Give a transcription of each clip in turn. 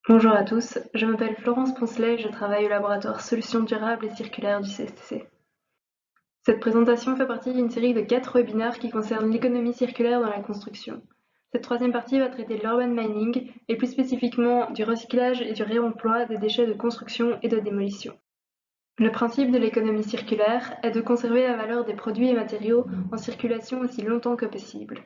Bonjour à tous, je m'appelle Florence Poncelet et je travaille au laboratoire Solutions durables et circulaires du CSTC. Cette présentation fait partie d'une série de 4 webinaires qui concernent l'économie circulaire dans la construction. Cette troisième partie va traiter de l'urban mining et plus spécifiquement du recyclage et du réemploi des déchets de construction et de démolition. Le principe de l'économie circulaire est de conserver la valeur des produits et matériaux en circulation aussi longtemps que possible.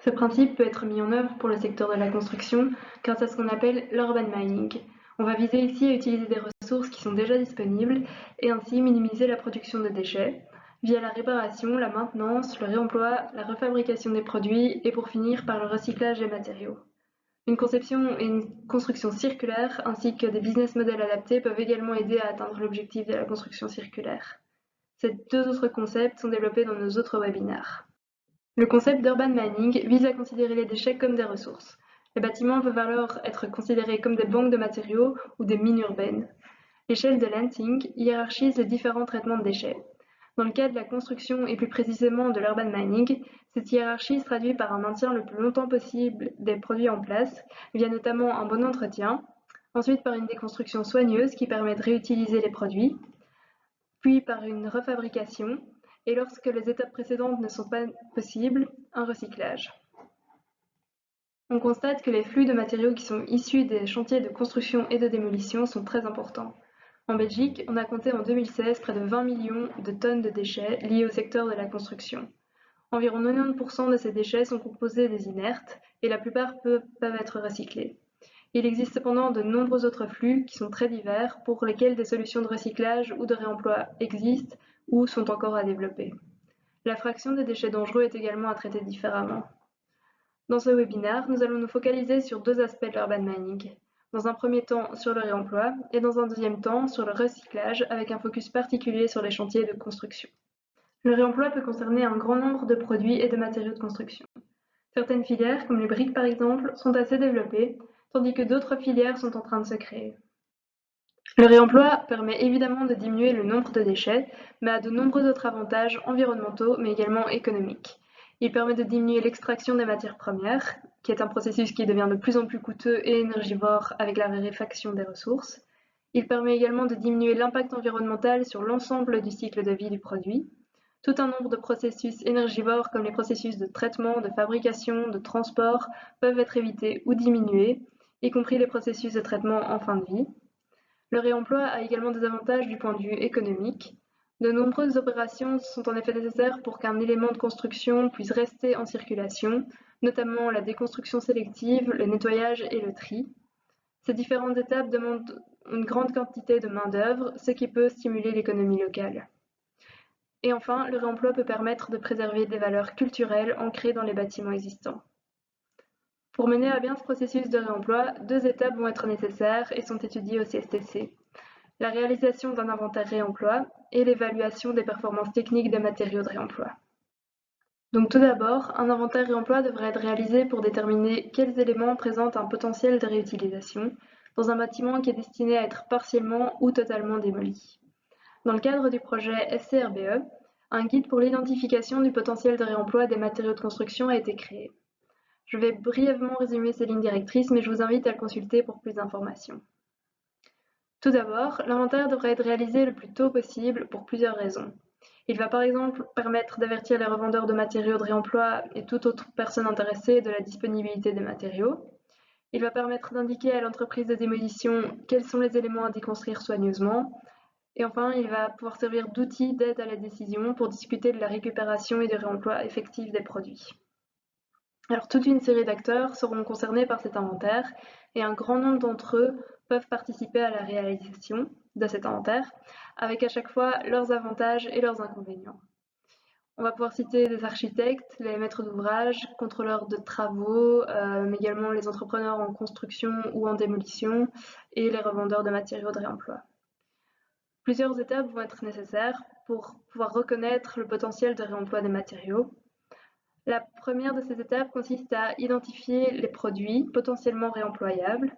Ce principe peut être mis en œuvre pour le secteur de la construction grâce à ce qu'on appelle l'urban mining. On va viser ici à utiliser des ressources qui sont déjà disponibles et ainsi minimiser la production de déchets via la réparation, la maintenance, le réemploi, la refabrication des produits et pour finir par le recyclage des matériaux. Une conception et une construction circulaire ainsi que des business models adaptés peuvent également aider à atteindre l'objectif de la construction circulaire. Ces deux autres concepts sont développés dans nos autres webinaires. Le concept d'urban mining vise à considérer les déchets comme des ressources. Les bâtiments peuvent alors être considérés comme des banques de matériaux ou des mines urbaines. L'échelle de Lansing hiérarchise les différents traitements de déchets. Dans le cas de la construction et plus précisément de l'urban mining, cette hiérarchie se traduit par un maintien le plus longtemps possible des produits en place, via notamment un bon entretien, ensuite par une déconstruction soigneuse qui permet de réutiliser les produits, puis par une refabrication, et lorsque les étapes précédentes ne sont pas possibles, un recyclage. On constate que les flux de matériaux qui sont issus des chantiers de construction et de démolition sont très importants. En Belgique, on a compté en 2016 près de 20 millions de tonnes de déchets liés au secteur de la construction. Environ 90% de ces déchets sont composés des inertes et la plupart peuvent être recyclés. Il existe cependant de nombreux autres flux qui sont très divers pour lesquels des solutions de recyclage ou de réemploi existent ou sont encore à développer. La fraction des déchets dangereux est également à traiter différemment. Dans ce webinaire, nous allons nous focaliser sur deux aspects de l'urban mining. Dans un premier temps sur le réemploi et dans un deuxième temps sur le recyclage avec un focus particulier sur les chantiers de construction. Le réemploi peut concerner un grand nombre de produits et de matériaux de construction. Certaines filières, comme les briques par exemple, sont assez développées, tandis que d'autres filières sont en train de se créer. Le réemploi permet évidemment de diminuer le nombre de déchets, mais a de nombreux autres avantages environnementaux, mais également économiques. Il permet de diminuer l'extraction des matières premières, qui est un processus qui devient de plus en plus coûteux et énergivore avec la raréfaction des ressources. Il permet également de diminuer l'impact environnemental sur l'ensemble du cycle de vie du produit. Tout un nombre de processus énergivores comme les processus de traitement, de fabrication, de transport peuvent être évités ou diminués, y compris les processus de traitement en fin de vie. Le réemploi a également des avantages du point de vue économique. De nombreuses opérations sont en effet nécessaires pour qu'un élément de construction puisse rester en circulation, notamment la déconstruction sélective, le nettoyage et le tri. Ces différentes étapes demandent une grande quantité de main-d'œuvre, ce qui peut stimuler l'économie locale. Et enfin, le réemploi peut permettre de préserver des valeurs culturelles ancrées dans les bâtiments existants. Pour mener à bien ce processus de réemploi, deux étapes vont être nécessaires et sont étudiées au CSTC. La réalisation d'un inventaire réemploi et l'évaluation des performances techniques des matériaux de réemploi. Donc tout d'abord, un inventaire réemploi devrait être réalisé pour déterminer quels éléments présentent un potentiel de réutilisation dans un bâtiment qui est destiné à être partiellement ou totalement démoli. Dans le cadre du projet SCRBE, un guide pour l'identification du potentiel de réemploi des matériaux de construction a été créé. Je vais brièvement résumer ces lignes directrices, mais je vous invite à le consulter pour plus d'informations. Tout d'abord, l'inventaire devrait être réalisé le plus tôt possible pour plusieurs raisons. Il va par exemple permettre d'avertir les revendeurs de matériaux de réemploi et toute autre personne intéressée de la disponibilité des matériaux. Il va permettre d'indiquer à l'entreprise de démolition quels sont les éléments à déconstruire soigneusement. Et enfin, il va pouvoir servir d'outil d'aide à la décision pour discuter de la récupération et du réemploi effectif des produits. Alors toute une série d'acteurs seront concernés par cet inventaire et un grand nombre d'entre eux peuvent participer à la réalisation de cet inventaire, avec à chaque fois leurs avantages et leurs inconvénients. On va pouvoir citer des architectes, les maîtres d'ouvrage, contrôleurs de travaux, mais également les entrepreneurs en construction ou en démolition et les revendeurs de matériaux de réemploi. Plusieurs étapes vont être nécessaires pour pouvoir reconnaître le potentiel de réemploi des matériaux. La première de ces étapes consiste à identifier les produits potentiellement réemployables.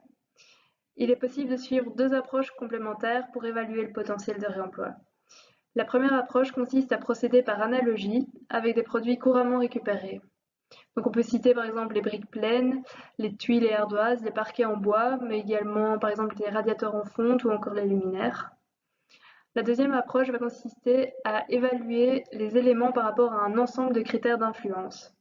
Il est possible de suivre deux approches complémentaires pour évaluer le potentiel de réemploi. La première approche consiste à procéder par analogie avec des produits couramment récupérés. Donc on peut citer par exemple les briques pleines, les tuiles et ardoises, les parquets en bois, mais également par exemple les radiateurs en fonte ou encore les luminaires. La deuxième approche va consister à évaluer les éléments par rapport à un ensemble de critères d'influence.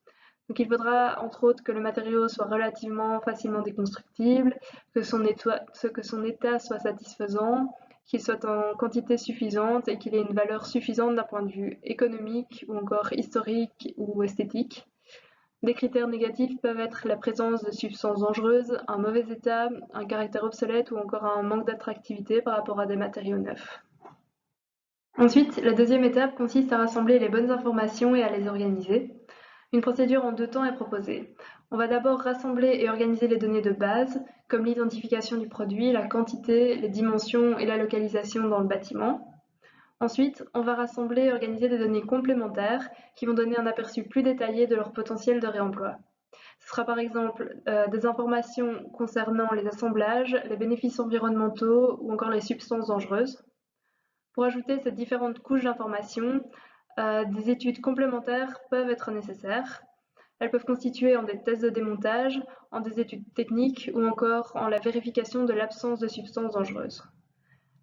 Donc il faudra entre autres que le matériau soit relativement facilement déconstructible, que son état soit satisfaisant, qu'il soit en quantité suffisante et qu'il ait une valeur suffisante d'un point de vue économique ou encore historique ou esthétique. Des critères négatifs peuvent être la présence de substances dangereuses, un mauvais état, un caractère obsolète ou encore un manque d'attractivité par rapport à des matériaux neufs. Ensuite, la deuxième étape consiste à rassembler les bonnes informations et à les organiser. Une procédure en 2 temps est proposée. On va d'abord rassembler et organiser les données de base, comme l'identification du produit, la quantité, les dimensions et la localisation dans le bâtiment. Ensuite, on va rassembler et organiser des données complémentaires qui vont donner un aperçu plus détaillé de leur potentiel de réemploi. Ce sera par exemple des informations concernant les assemblages, les bénéfices environnementaux ou encore les substances dangereuses. Pour ajouter ces différentes couches d'informations, des études complémentaires peuvent être nécessaires. Elles peuvent constituer en des tests de démontage, en des études techniques ou encore en la vérification de l'absence de substances dangereuses.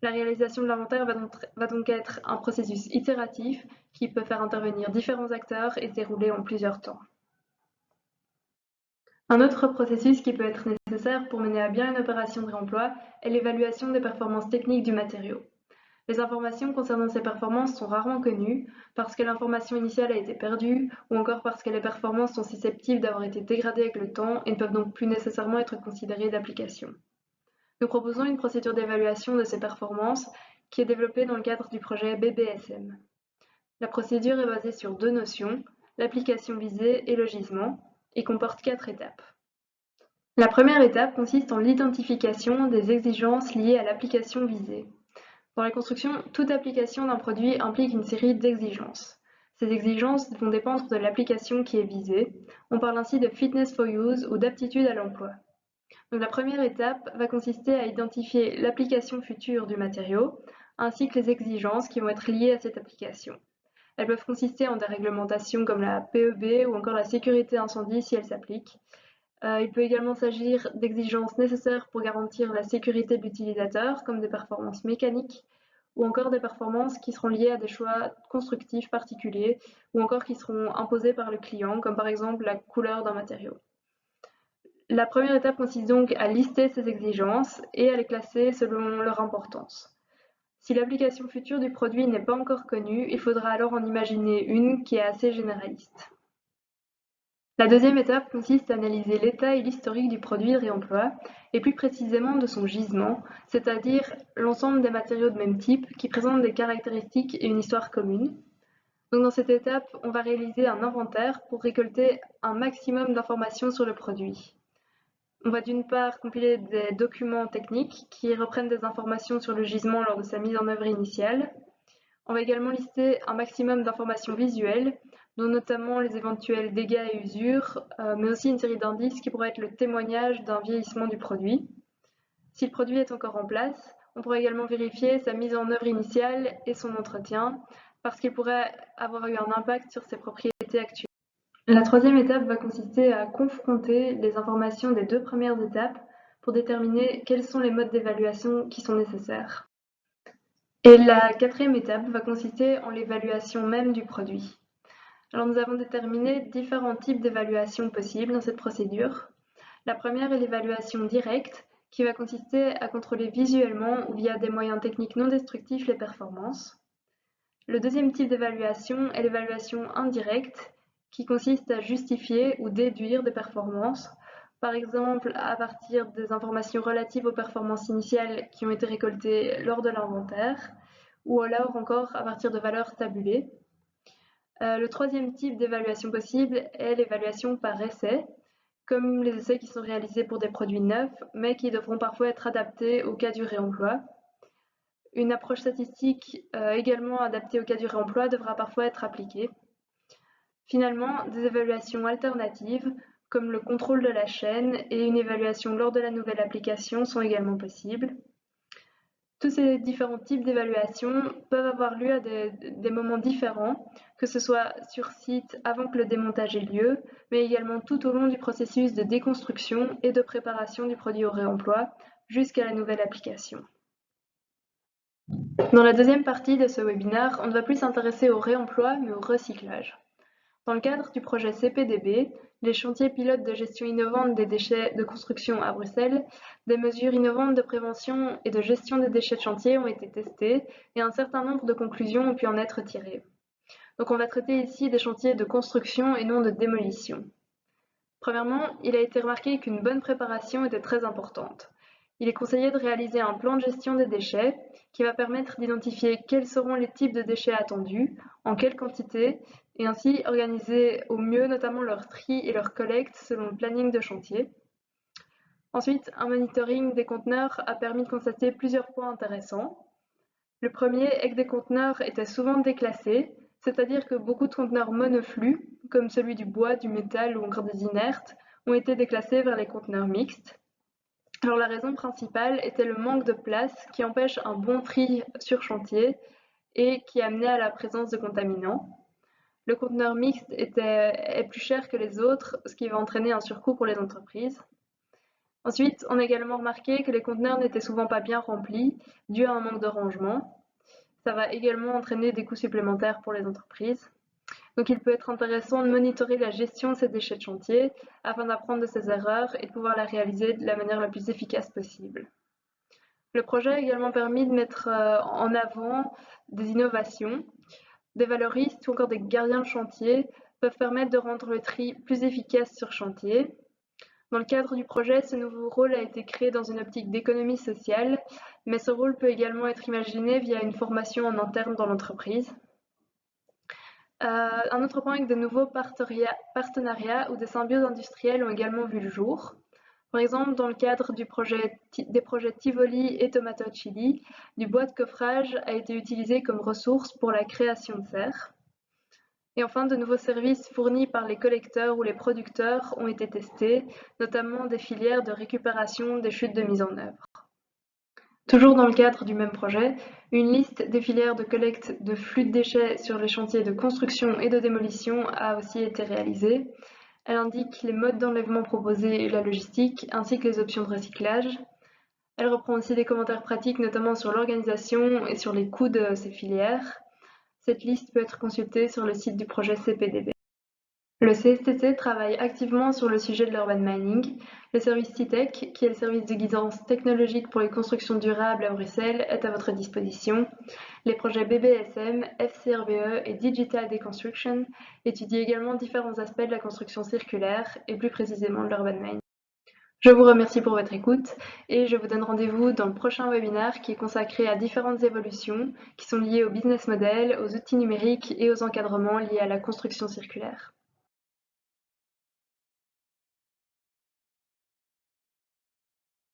La réalisation de l'inventaire va donc être un processus itératif qui peut faire intervenir différents acteurs et se dérouler en plusieurs temps. Un autre processus qui peut être nécessaire pour mener à bien une opération de réemploi est l'évaluation des performances techniques du matériau. Les informations concernant ces performances sont rarement connues parce que l'information initiale a été perdue ou encore parce que les performances sont susceptibles d'avoir été dégradées avec le temps et ne peuvent donc plus nécessairement être considérées d'application. Nous proposons une procédure d'évaluation de ces performances qui est développée dans le cadre du projet BBSM. La procédure est basée sur 2 notions, l'application visée et le gisement, et comporte 4 étapes. La première étape consiste en l'identification des exigences liées à l'application visée. Dans la construction, toute application d'un produit implique une série d'exigences. Ces exigences vont dépendre de l'application qui est visée. On parle ainsi de fitness for use ou d'aptitude à l'emploi. Donc la première étape va consister à identifier l'application future du matériau, ainsi que les exigences qui vont être liées à cette application. Elles peuvent consister en des réglementations comme la PEB ou encore la sécurité incendie si elle s'applique. Il peut également s'agir d'exigences nécessaires pour garantir la sécurité de l'utilisateur, comme des performances mécaniques, ou encore des performances qui seront liées à des choix constructifs particuliers, ou encore qui seront imposés par le client, comme par exemple la couleur d'un matériau. La première étape consiste donc à lister ces exigences et à les classer selon leur importance. Si l'application future du produit n'est pas encore connue, il faudra alors en imaginer une qui est assez généraliste. La deuxième étape consiste à analyser l'état et l'historique du produit de réemploi, et plus précisément de son gisement, c'est-à-dire l'ensemble des matériaux de même type qui présentent des caractéristiques et une histoire commune. Donc dans cette étape, on va réaliser un inventaire pour récolter un maximum d'informations sur le produit. On va d'une part compiler des documents techniques qui reprennent des informations sur le gisement lors de sa mise en œuvre initiale. On va également lister un maximum d'informations visuelles, dont notamment les éventuels dégâts et usures, mais aussi une série d'indices qui pourraient être le témoignage d'un vieillissement du produit. Si le produit est encore en place, on pourra également vérifier sa mise en œuvre initiale et son entretien, parce qu'il pourrait avoir eu un impact sur ses propriétés actuelles. La troisième étape va consister à confronter les informations des 2 premières étapes pour déterminer quels sont les modes d'évaluation qui sont nécessaires. Et la quatrième étape va consister en l'évaluation même du produit. Alors nous avons déterminé différents types d'évaluation possibles dans cette procédure. La première est l'évaluation directe, qui va consister à contrôler visuellement ou via des moyens techniques non destructifs les performances. Le deuxième type d'évaluation est l'évaluation indirecte, qui consiste à justifier ou déduire des performances, par exemple à partir des informations relatives aux performances initiales qui ont été récoltées lors de l'inventaire, ou alors encore à partir de valeurs tabulées. Le troisième type d'évaluation possible est l'évaluation par essai, comme les essais qui sont réalisés pour des produits neufs, mais qui devront parfois être adaptés au cas du réemploi. Une approche statistique également adaptée au cas du réemploi devra parfois être appliquée. Finalement, des évaluations alternatives, comme le contrôle de la chaîne et une évaluation lors de la nouvelle application sont également possibles. Tous ces différents types d'évaluations peuvent avoir lieu à des moments différents, que ce soit sur site avant que le démontage ait lieu, mais également tout au long du processus de déconstruction et de préparation du produit au réemploi jusqu'à la nouvelle application. Dans la deuxième partie de ce webinaire, on ne va plus s'intéresser au réemploi mais au recyclage. Dans le cadre du projet CPDB, les chantiers pilotes de gestion innovante des déchets de construction à Bruxelles, des mesures innovantes de prévention et de gestion des déchets de chantier ont été testées et un certain nombre de conclusions ont pu en être tirées. Donc on va traiter ici des chantiers de construction et non de démolition. Premièrement, il a été remarqué qu'une bonne préparation était très importante. Il est conseillé de réaliser un plan de gestion des déchets qui va permettre d'identifier quels seront les types de déchets attendus, en quelle quantité, et ainsi organiser au mieux notamment leur tri et leur collecte selon le planning de chantier. Ensuite, un monitoring des conteneurs a permis de constater plusieurs points intéressants. Le premier est que des conteneurs étaient souvent déclassés, c'est-à-dire que beaucoup de conteneurs monoflux, comme celui du bois, du métal ou encore des inertes, ont été déclassés vers les conteneurs mixtes. Alors la raison principale était le manque de place qui empêche un bon tri sur chantier et qui amenait à la présence de contaminants. Le conteneur mixte est plus cher que les autres, ce qui va entraîner un surcoût pour les entreprises. Ensuite, on a également remarqué que les conteneurs n'étaient souvent pas bien remplis, dû à un manque de rangement. Ça va également entraîner des coûts supplémentaires pour les entreprises. Donc il peut être intéressant de monitorer la gestion de ces déchets de chantier afin d'apprendre de ces erreurs et de pouvoir la réaliser de la manière la plus efficace possible. Le projet a également permis de mettre en avant des innovations. Des valoristes ou encore des gardiens de chantier peuvent permettre de rendre le tri plus efficace sur chantier. Dans le cadre du projet, ce nouveau rôle a été créé dans une optique d'économie sociale, mais ce rôle peut également être imaginé via une formation en interne dans l'entreprise. Un autre point est que de nouveaux partenariats ou des symbioses industrielles ont également vu le jour. Par exemple, dans le cadre des projets Tivoli et Tomato Chili, du bois de coffrage a été utilisé comme ressource pour la création de serres. Et enfin, de nouveaux services fournis par les collecteurs ou les producteurs ont été testés, notamment des filières de récupération des chutes de mise en œuvre. Toujours dans le cadre du même projet, une liste des filières de collecte de flux de déchets sur les chantiers de construction et de démolition a aussi été réalisée. Elle indique les modes d'enlèvement proposés et la logistique, ainsi que les options de recyclage. Elle reprend aussi des commentaires pratiques, notamment sur l'organisation et sur les coûts de ces filières. Cette liste peut être consultée sur le site du projet CPDB. Le CSTC travaille activement sur le sujet de l'urban mining. Le service CITEC, qui est le service de guidance technologique pour les constructions durables à Bruxelles, est à votre disposition. Les projets BBSM, FCRBE et Digital Deconstruction étudient également différents aspects de la construction circulaire et plus précisément de l'urban mining. Je vous remercie pour votre écoute et je vous donne rendez-vous dans le prochain webinaire qui est consacré à différentes évolutions qui sont liées au business model, aux outils numériques et aux encadrements liés à la construction circulaire.